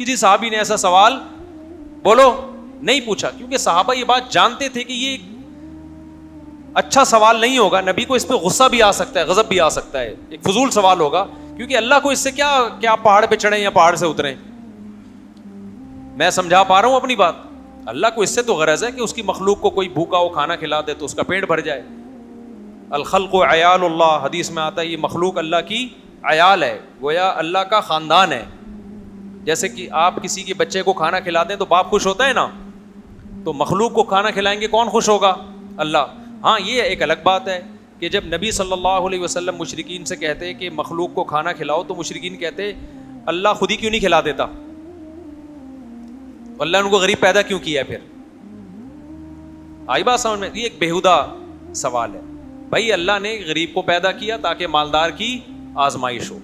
کسی صحابی نے ایسا سوال بولو نہیں پوچھا, کیونکہ صحابہ یہ بات جانتے تھے کہ یہ اچھا سوال نہیں ہوگا, نبی کو اس پہ غصہ بھی آ سکتا ہے, غضب بھی آ سکتا ہے, ایک فضول سوال ہوگا, کیونکہ اللہ کو اس سے کیا پہاڑ پہ چڑھیں یا پہاڑ سے اتریں. میں سمجھا پا رہا ہوں اپنی بات. اللہ کو اس سے تو غرض ہے کہ اس کی مخلوق کو کوئی بھوکا ہو کھانا کھلا دے تو اس کا پیٹ بھر جائے. الخلق عیال اللہ, حدیث میں آتا ہے یہ مخلوق اللہ کی عیال ہے, گویا اللہ کا خاندان ہے. جیسے کہ آپ کسی کے بچے کو کھانا کھلا دیں تو باپ خوش ہوتا ہے نا, تو مخلوق کو کھانا کھلائیں گے کون خوش ہوگا؟ اللہ. ہاں یہ ایک الگ بات ہے کہ جب نبی صلی اللہ علیہ وسلم مشرکین سے کہتے کہ مخلوق کو کھانا کھلاؤ, تو مشرکین کہتے اللہ خود ہی کیوں نہیں کھلا دیتا, اللہ نے ان کو غریب پیدا کیوں کیا ہے پھر؟ آئی بات سمجھ میں؟ یہ ایک بیہودہ سوال ہے. بھائی اللہ نے غریب کو پیدا کیا تاکہ مالدار کی آزمائش ہو,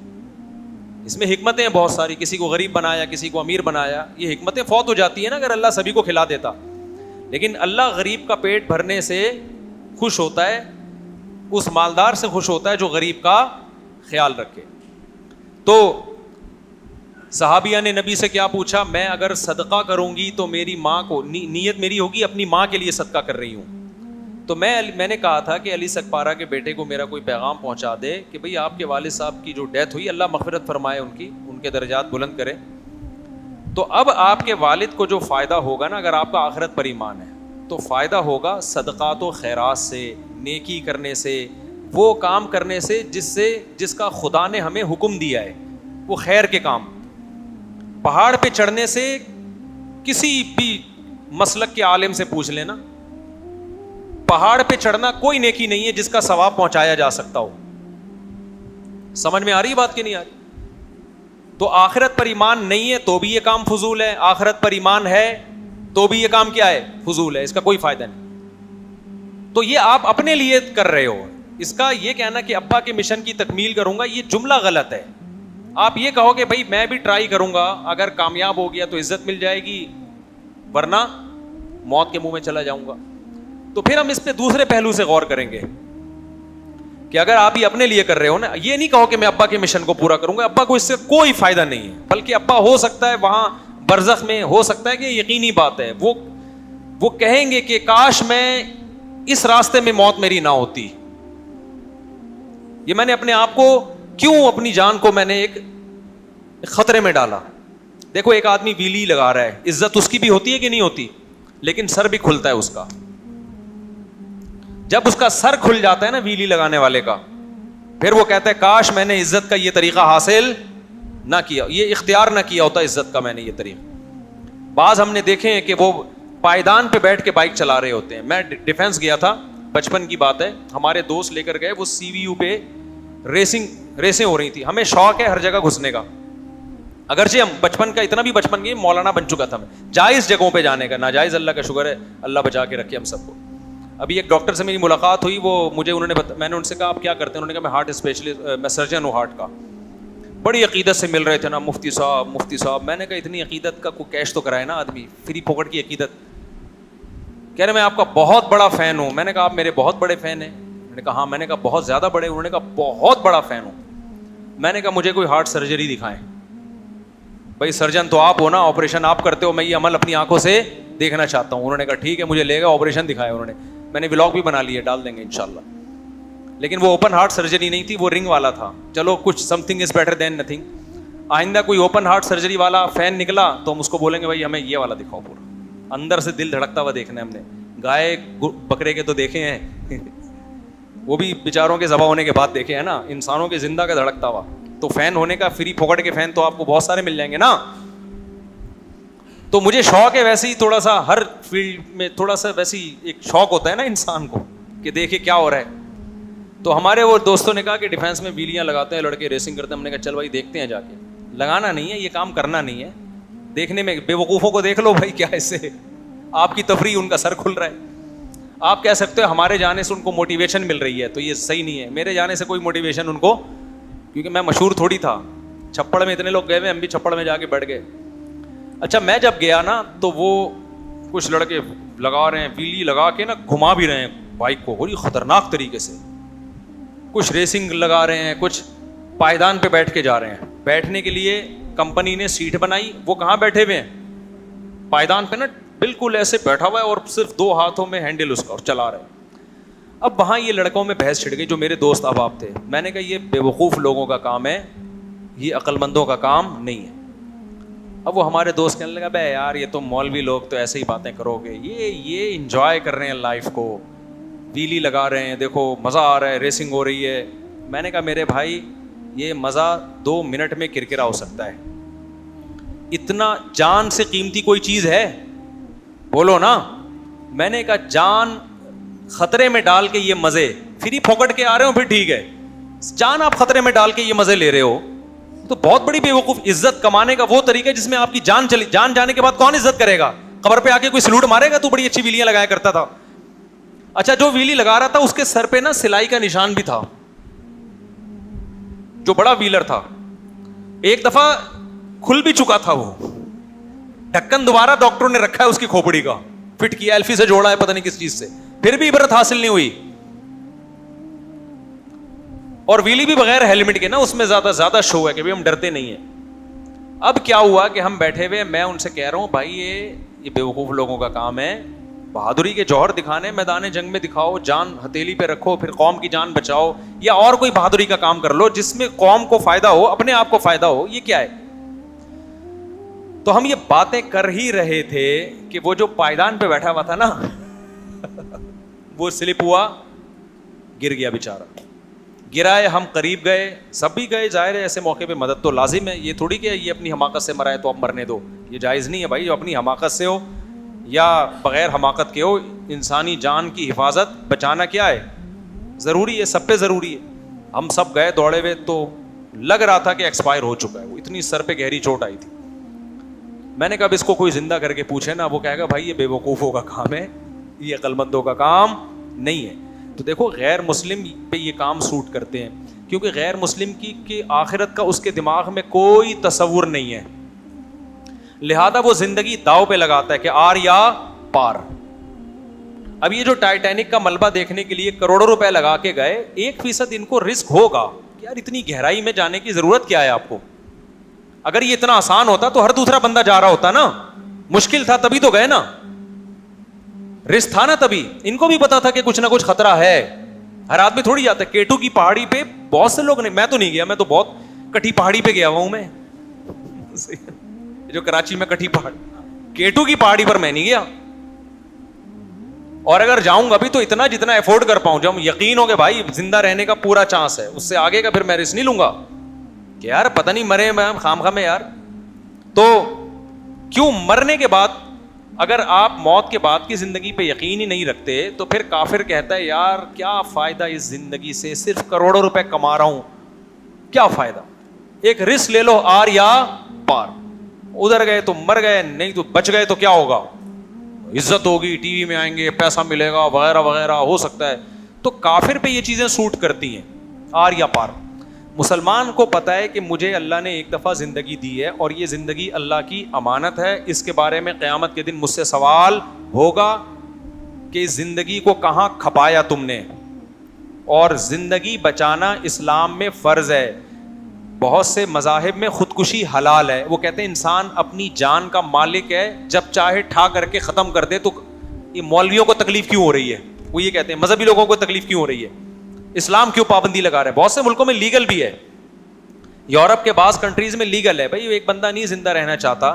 اس میں حکمتیں ہیں بہت ساری, کسی کو غریب بنایا, کسی کو امیر بنایا, یہ حکمتیں فوت ہو جاتی ہیں نا اگر اللہ سبھی کو کھلا دیتا. لیکن اللہ غریب کا پیٹ بھرنے سے خوش ہوتا ہے, اس مالدار سے خوش ہوتا ہے جو غریب کا خیال رکھے. تو صحابیہ نے نبی سے کیا پوچھا؟ میں اگر صدقہ کروں گی تو میری ماں کو, نیت میری ہوگی اپنی ماں کے لیے صدقہ کر رہی ہوں, تو میں نے کہا تھا کہ علی سکپارہ کے بیٹے کو میرا کوئی پیغام پہنچا دے کہ بھئی آپ کے والد صاحب کی جو ڈیتھ ہوئی, اللہ مغفرت فرمائے ان کے درجات بلند کرے. تو اب آپ کے والد کو جو فائدہ ہوگا نا, اگر آپ کا آخرت پر ایمان ہے, تو فائدہ ہوگا صدقات و خیرات سے, نیکی کرنے سے, وہ کام کرنے سے جس کا خدا نے ہمیں حکم دیا ہے, وہ خیر کے کام. پہاڑ پہ چڑھنے سے کسی بھی مسلک کے عالم سے پوچھ لینا, پہاڑ پہ چڑھنا کوئی نیکی نہیں ہے جس کا ثواب پہنچایا جا سکتا ہو. سمجھ میں آ رہی بات کہ نہیں آ رہی؟ تو آخرت پر ایمان نہیں ہے تو بھی یہ کام فضول ہے, آخرت پر ایمان ہے تو بھی یہ کام کیا ہے؟ فضول ہے, اس کا کوئی فائدہ نہیں. تو یہ آپ اپنے لیے کر رہے ہو. اس کا یہ کہنا کہ ابا کے مشن کی تکمیل کروں گا, یہ جملہ غلط ہے. آپ یہ کہو کہ بھائی میں بھی ٹرائی کروں گا, اگر کامیاب ہو گیا تو عزت مل جائے گی, ورنہ موت کے منہ میں چلا جاؤں گا. تو پھر ہم اس پہ دوسرے پہلو سے غور کریں گے کہ اگر آپ یہ اپنے لیے کر رہے ہو نا, یہ نہیں کہو کہ میں ابا کے مشن کو پورا کروں گا, ابا کو اس سے کوئی فائدہ نہیں ہے, بلکہ ابا ہو سکتا ہے وہاں برزخ میں, ہو سکتا ہے کہ یقینی بات ہے وہ کہیں گے کہ کاش میں اس راستے میں موت میری نہ ہوتی. یہ میں نے اپنے آپ کو کیوں, اپنی جان کو میں نے ایک خطرے میں ڈالا. دیکھو ایک آدمی ویلی لگا رہا ہے, عزت اس کی بھی ہوتی ہے کہ نہیں ہوتی, لیکن سر بھی کھلتا ہے اس کا. جب اس کا سر کھل جاتا ہے نا ویلی لگانے والے کا, پھر وہ کہتا ہے کاش میں نے عزت کا یہ طریقہ حاصل نہ کیا, یہ اختیار نہ کیا ہوتا عزت کا میں نے یہ طریقہ. بعض ہم نے دیکھے ہیں کہ وہ پائیدان پہ بیٹھ کے بائک چلا رہے ہوتے ہیں. میں ڈیفینس گیا تھا, بچپن کی بات ہے, ہمارے دوست لے کر گئے, وہ سی وی یو پہ ریسیں ہو رہی تھی. ہمیں شوق ہے ہر جگہ گھسنے کا, اگرچہ ہم بچپن کا اتنا بھی بچپن کی مولانا بن چکا تھا میں, جائز جگہوں پہ جانے کا, ناجائز اللہ کا شکر ہے اللہ بچا کے رکھے ہم سب کو. ابھی ایک ڈاکٹر سے میری ملاقات ہوئی, وہ مجھے میں نے ان سے کہا آپ کیا کرتے ہیں؟ انہوں نے کہا میں ہارٹ اسپیشلسٹ, میں سرجن ہوں ہارٹ کا. بڑی عقیدت سے مل رہے تھے نا, مفتی صاحب. میں نے کہا اتنی عقیدت کا کوئی کیش تو کرائے نا آدمی, فری پوکٹ کی عقیدت. کہہ رہے میں آپ کا بہت بڑا فین ہوں. میں نے کہا آپ میرے بہت بڑے فین ہیں؟ میں نے کہا ہاں. میں نے کہا بہت زیادہ بڑے؟ انہوں نے کہا بہت بڑا فین ہوں. میں نے کہا مجھے کوئی ہارٹ سرجری دکھائیں. بھائی سرجن تو آپ ہو نا, آپریشن آپ کرتے ہو, میں یہ عمل اپنی آنکھوں سے دیکھنا چاہتا ہوں. انہوں نے کہا ٹھیک ہے, مجھے لے گا, آپریشن دکھایا انہوں نے. میں نے ولاگ بھی بنا لیے, ڈال دیں گے انشاءاللہ. لیکن وہ اوپن ہارٹ سرجری نہیں تھی, وہ رنگ والا تھا. چلو کچھ some thing is better than nothing. آئندہ کوئی اوپن ہارٹ سرجری والا فین نکلا تو ہم اس کو بولیں گے بھائی ہمیں یہ والا دکھاؤ, پورا اندر سے دل دھڑکتا ہوا دیکھنا ہے ہم نے. گائے بکرے کے تو دیکھے ہیں, وہ بھی بیچاروں کے ذبح ہونے کے بعد دیکھے ہیں نا, انسانوں کے زندہ کا دھڑکتا ہوا. تو فین ہونے کا, فری پھوکٹ کے فین تو آپ کو بہت سارے مل جائیں گے نا. تو مجھے شوق ہے ویسے ہی تھوڑا سا, ہر فیلڈ میں تھوڑا سا ویسے ہی ایک شوق ہوتا ہے نا انسان کو کہ دیکھے کیا ہو رہا ہے. تو ہمارے وہ دوستوں نے کہا کہ ڈیفینس میں ویلیاں لگاتے ہیں لڑکے, ریسنگ کرتے ہیں. ہم نے کہا چل بھائی دیکھتے ہیں جا کے. لگانا نہیں ہے, یہ کام کرنا نہیں ہے, دیکھنے میں بے وقوفوں کو دیکھ لو بھائی, کیا اس سے آپ کی تفریح, ان کا سر کھل رہا ہے. آپ کہہ سکتے ہو ہمارے جانے سے ان کو موٹیویشن مل رہی ہے, تو یہ صحیح نہیں ہے. میرے جانے سے کوئی موٹیویشن ان کو, کیونکہ میں مشہور تھوڑی تھا. چھپڑ میں اتنے لوگ گئے ہوئے, ہم بھی چھپڑ میں جا کے بیٹھ گئے. اچھا میں جب گیا نا تو وہ کچھ لڑکے لگا رہے ہیں, ویلی لگا کے نا گھما بھی رہے ہیں بائک کو بڑی خطرناک طریقے سے. کچھ ریسنگ لگا رہے ہیں, کچھ پائیدان پہ بیٹھ کے جا رہے ہیں. بیٹھنے کے لیے کمپنی نے سیٹ بنائی, وہ کہاں بیٹھے ہوئے ہیں؟ پائیدان پہ نا, بالکل ایسے بیٹھا ہوا ہے اور صرف 2 ہاتھوں میں ہینڈل اس کا, اور چلا رہے ہیں. اب وہاں یہ لڑکوں میں بحث چھڑ گئی جو میرے دوست احباب تھے. میں نے کہا یہ بے وقوف لوگوں کا کام ہے, یہ عقل مندوں کا کام نہیں ہے. اب وہ ہمارے دوست کہنے لگا بے یار یہ تو مولوی لوگ تو ایسے ہی باتیں کرو گے, یہ انجوائے کر رہے ہیں لائف کو, ویلی لگا رہے ہیں, دیکھو مزہ آ رہا ہے, ریسنگ ہو رہی ہے. میں نے کہا میرے بھائی یہ مزہ 2 منٹ میں کرکرا ہو سکتا ہے, اتنا جان سے قیمتی کوئی چیز ہے؟ بولو نا. میں نے کہا جان خطرے میں ڈال کے یہ مزے فری پھوکٹ کے آ رہے ہو پھر ٹھیک ہے, جان آپ خطرے میں ڈال کے یہ مزے لے رہے ہو تو بہت بڑی بے وقوف. عزت کمانے کا وہ طریقہ ہے جس میں آپ کی جان چلی, جان جانے کے بعد کون عزت کرے گا؟ قبر پہ آ کے کوئی سلوٹ مارے گا؟ تو بڑی اچھی ویلیاں لگایا کرتا تھا. اچھا جو ویلی لگا رہا تھا اس کے سر پہ نا سلائی کا نشان بھی تھا, جو بڑا ویلر تھا. ایک دفعہ کھل بھی چکا تھا وہ ڈھکن, دوبارہ ڈاکٹروں نے رکھا ہے اس کی کھوپڑی کا, فٹ کیا, ایلفی سے جوڑا ہے پتہ نہیں کس چیز سے, پھر بھی عبرت حاصل نہیں ہوئی. اور ویلی بھی بغیر ہیلمٹ کے نا, اس میں زیادہ شو ہے کہ ہم ڈرتے نہیں ہیں. اب کیا ہوا کہ ہم بیٹھے ہوئے, میں ان سے کہہ رہا ہوں بھائی یہ بے وقوف لوگوں کا کام ہے, بہادری کے جوہر دکھانے میدان جنگ میں دکھاؤ, جان ہتھیلی پہ رکھو, پھر قوم کی جان بچاؤ, یا اور کوئی بہادری کا کام کر لو جس میں قوم کو فائدہ ہو, اپنے آپ کو فائدہ ہو. یہ کیا ہے؟ تو ہم یہ باتیں کر ہی رہے تھے کہ وہ جو پائیدان پہ بیٹھا ہوا تھا نا وہ سلپ ہوا, گر گیا بیچارہ. گرائے, ہم قریب گئے, سب بھی گئے, ظاہر ہے ایسے موقع پہ مدد تو لازم ہے. یہ تھوڑی کہ یہ اپنی حماقت سے مرا ہے تو اب مرنے دو, یہ جائز نہیں ہے بھائی. جو اپنی حماقت سے ہو یا بغیر حماقت کے ہو, انسانی جان کی حفاظت بچانا کیا ہے؟ ضروری ہے, سب پہ ضروری ہے. ہم سب گئے دوڑے ہوئے, تو لگ رہا تھا کہ ایکسپائر ہو چکا ہے, وہ اتنی سر پہ گہری چوٹ آئی تھی. میں نے کہا اب اس کو کوئی زندہ کر کے پوچھے نا, وہ کہے گا بھائی یہ بے وقوفوں کا کام ہے, یہ عقل مندوں کا کام نہیں ہے. تو دیکھو غیر مسلم پہ یہ کام سوٹ کرتے ہیں, کیونکہ غیر مسلم کی آخرت کا اس کے دماغ میں کوئی تصور نہیں ہے, لہذا وہ زندگی داؤ پہ لگاتا ہے کہ آر یا پار. اب یہ جو ٹائٹینک کا ملبہ دیکھنے کے لیے کروڑوں روپے لگا کے گئے, 1% ان کو رسک ہوگا کہ یار اتنی گہرائی میں جانے کی ضرورت کیا ہے آپ کو. اگر یہ اتنا آسان ہوتا تو ہر دوسرا بندہ جا رہا ہوتا نا, مشکل تھا تبھی تو گئے نا, رسک تھا نا تبھی. ان کو بھی پتا تھا کہ کچھ نہ کچھ خطرہ ہے, ہر آدمی تھوڑی جاتا ہے. کیٹو کی پہاڑی پہ بہت سے لوگ نے, میں تو نہیں گیا, میں تو بہت کٹھی پہاڑی پہ گیا ہوا ہوں. میں جو کراچی میں کٹھی پہاڑی, کیٹو کی پہاڑی پر میں نہیں گیا, اور اگر جاؤں گا بھی تو اتنا جتنا افورڈ کر پاؤں, جب یقین ہو کہ بھائی زندہ رہنے کا پورا چانس ہے, اس سے آگے کا پھر میں رسک نہیں لوں گا کہ یار پتہ نہیں مرے میں خام خام میں یار. تو کیوں مرنے کے بعد, اگر آپ موت کے بعد کی زندگی پہ یقین ہی نہیں رکھتے تو پھر کافر کہتا ہے یار کیا فائدہ اس زندگی سے, صرف کروڑوں روپے کما رہا ہوں, کیا فائدہ. ایک رسک لے لو, آر یا پار. ادھر گئے تو مر گئے, نہیں تو بچ گئے تو کیا ہوگا, عزت ہوگی, ٹی وی میں آئیں گے, پیسہ ملے گا وغیرہ وغیرہ ہو سکتا ہے. تو کافر پہ یہ چیزیں سوٹ کرتی ہیں, آر یا پار. مسلمان کو پتا ہے کہ مجھے اللہ نے ایک دفعہ زندگی دی ہے اور یہ زندگی اللہ کی امانت ہے, اس کے بارے میں قیامت کے دن مجھ سے سوال ہوگا کہ اس زندگی کو کہاں کھپایا تم نے. اور زندگی بچانا اسلام میں فرض ہے. بہت سے مذاہب میں خودکشی حلال ہے, وہ کہتے ہیں انسان اپنی جان کا مالک ہے, جب چاہے ٹھا کر کے ختم کر دے. تو یہ مولویوں کو تکلیف کیوں ہو رہی ہے, وہ یہ کہتے ہیں مذہبی لوگوں کو تکلیف کیوں ہو رہی ہے, اسلام کیوں پابندی لگا رہا ہے. بہت سے ملکوں میں لیگل بھی ہے, یورپ کے بعض کنٹریز میں لیگل ہے. بھائی ایک بندہ نہیں زندہ رہنا چاہتا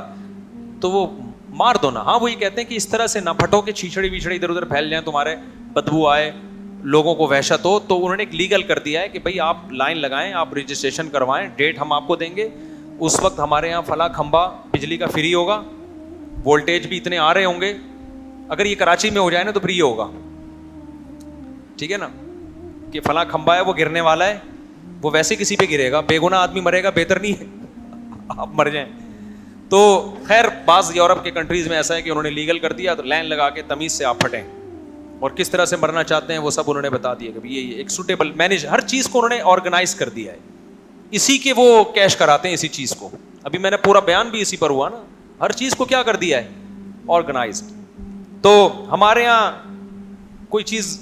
تو وہ مار دو نا. ہاں وہ یہ کہتے ہیں کہ اس طرح سے نہ پھٹو کہ چھیچڑی ویچڑی ادھر ادھر پھیل جائیں, تمہارے بدبو آئے, لوگوں کو وحشت ہو. تو انہوں نے ایک لیگل کر دیا ہے کہ بھائی آپ لائن لگائیں, آپ رجسٹریشن کروائیں, ڈیٹ ہم آپ کو دیں گے, اس وقت ہمارے یہاں فلاں کھمبا بجلی کا فری ہوگا, وولٹیج بھی اتنے آ رہے ہوں گے. اگر یہ کراچی میں ہو جائے نا تو فری ہوگا, ٹھیک ہے نا, کہ فلاں کھمبا ہے وہ گرنے والا ہے, وہ ویسے کسی پہ گرے گا, بے گناہ آدمی مرے گا, بہتر نہیں ہے آپ مر جائیں. تو خیر بعض یورپ کے کنٹریز میں ایسا ہے کہ انہوں نے لیگل کر دیا, تو لائن لگا کے تمیز سے آپ پھٹیں, اور کس طرح سے مرنا چاہتے ہیں وہ سب انہوں نے بتا دیا کہ یہ ایک سوٹیبل مینیج, ہر چیز کو انہوں نے آرگنائز کر دیا ہے. اسی کے وہ کیش کراتے ہیں اسی چیز کو. ابھی میں نے پورا بیان بھی اسی پر ہوا نا, ہر چیز کو کیا کر دیا ہے, آرگنائزڈ. تو ہمارے یہاں کوئی چیز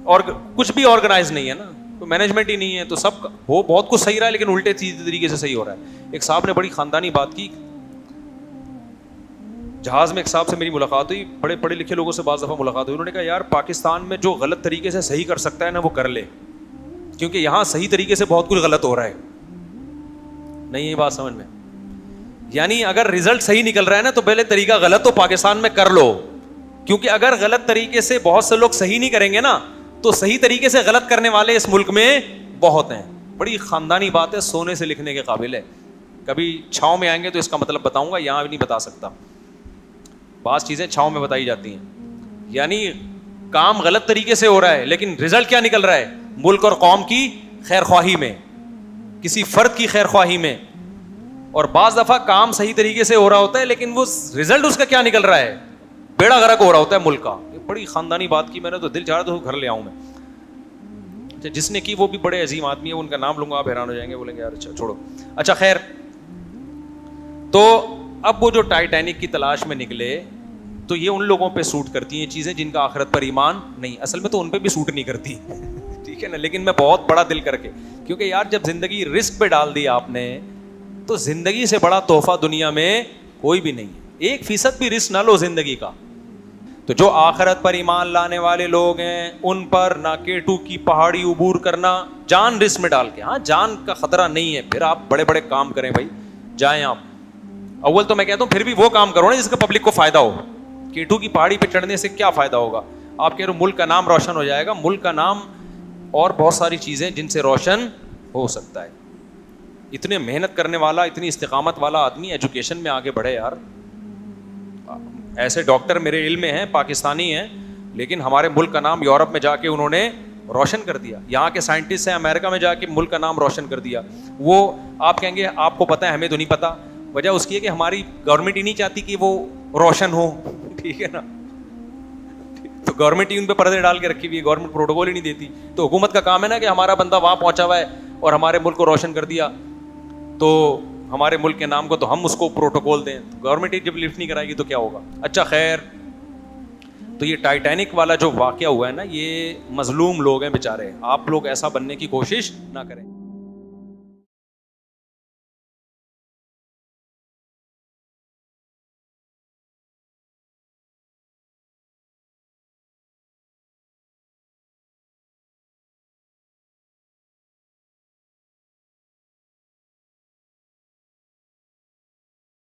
اور کچھ بھی آرگنائز نہیں ہے نا, تو مینجمنٹ ہی نہیں ہے, تو سب ہو بہت کچھ صحیح رہا ہے لیکن الٹے سیدھے طریقے سے صحیح ہو رہا ہے. ایک صاحب نے بڑی خاندانی بات کی, جہاز میں ایک صاحب سے میری ملاقات ہوئی, بڑے پڑھے لکھے لوگوں سے بعض دفعہ ملاقات ہوئی, انہوں نے کہا یار پاکستان میں جو غلط طریقے سے صحیح کر سکتا ہے نا وہ کر لے, کیونکہ یہاں صحیح طریقے سے بہت کچھ غلط ہو رہا ہے. نہیں یہ بات سمجھ میں, یعنی اگر رزلٹ صحیح نکل رہا ہے نا تو پہلے طریقہ غلط تو پاکستان میں کر لو, کیونکہ اگر غلط طریقے سے بہت سے لوگ صحیح نہیں کریں گے نا تو صحیح طریقے سے غلط کرنے والے اس ملک میں بہت ہیں. بڑی خاندانی بات ہے, سونے سے لکھنے کے قابل ہے. کبھی چھاؤں میں آئیں گے تو اس کا مطلب بتاؤں گا, یہاں بھی نہیں بتا سکتا. بعض چیزیں چھاؤں میں بتائی جاتی ہیں. یعنی کام غلط طریقے سے ہو رہا ہے لیکن رزلٹ کیا نکل رہا ہے, ملک اور قوم کی خیر خواہی میں, کسی فرد کی خیر خواہی میں. اور بعض دفعہ کام صحیح طریقے سے ہو رہا ہوتا ہے لیکن وہ رزلٹ اس کا کیا نکل رہا ہے, بیڑا غرق ہو رہا ہوتا ہے ملک کا. بڑی خاندانی بات کی میں نے, تو دل چاہ رہا تو گھر لے آؤں میں. جس نے کی وہ بھی بڑے عظیم آدمی ہے, ان کا نام لوں گا آپ حیران ہو جائیں گے, بولیں گے یار اچھا چھوڑو. اچھا خیر, تو اب وہ جو ٹائٹینک کی تلاش میں نکلے تو یہ ان لوگوں پہ سوٹ کرتی ہیں چیزیں جن کا آخرت پر ایمان نہیں. اصل میں تو ان پہ بھی سوٹ نہیں کرتی, ٹھیک ہے نا, لیکن میں بہت بڑا دل کر کے, کیونکہ یار جب زندگی رسک پہ ڈال دی آپ نے تو زندگی سے بڑا تحفہ دنیا میں کوئی بھی نہیں ہے. 1% بھی رسک نہ لو زندگی کا. تو جو آخرت پر ایمان لانے والے لوگ ہیں ان پر نہ K2 کی پہاڑی عبور کرنا جان رسک میں ڈال کے. ہاں جان کا خطرہ نہیں ہے, پھر آپ بڑے بڑے کام کریں بھائی, جائیں آپ. اول تو میں کہتا ہوں پھر بھی وہ کام کرو نا جس کا پبلک کو فائدہ ہو. K2 کی پہاڑی پہ چڑھنے سے کیا فائدہ ہوگا, آپ کہہ رہے ملک کا نام روشن ہو جائے گا. ملک کا نام اور بہت ساری چیزیں جن سے روشن ہو سکتا ہے. اتنے محنت کرنے والا, اتنی استقامت والا آدمی ایجوکیشن میں آگے بڑھے یار. ایسے ڈاکٹر میرے علم میں ہیں پاکستانی ہیں لیکن ہمارے ملک کا نام یورپ میں جا کے انہوں نے روشن کر دیا. یہاں کے سائنٹسٹ ہیں امریکہ میں جا کے ملک کا نام روشن کر دیا. وہ آپ کہیں گے آپ کو پتہ ہے ہمیں تو نہیں پتا. وجہ اس کی ہے کہ ہماری گورنمنٹ ہی نہیں چاہتی کہ وہ روشن ہو, ٹھیک ہے نا. تو گورنمنٹ ہی ان پہ پردے ڈال کے رکھی ہوئی ہے, گورنمنٹ پروٹوکول ہی نہیں دیتی. تو حکومت کا کام ہے نا کہ ہمارا بندہ وہاں پہنچا ہوا ہے اور ہمارے ملک کو روشن کر دیا, تو ہمارے ملک کے نام کو تو ہم اس کو پروٹوکول دیں. گورنمنٹ ہی جب لفٹ نہیں کرائے گی تو کیا ہوگا. اچھا خیر, تو یہ ٹائٹینک والا جو واقعہ ہوا ہے نا, یہ مظلوم لوگ ہیں بیچارے. آپ لوگ ایسا بننے کی کوشش نہ کریں.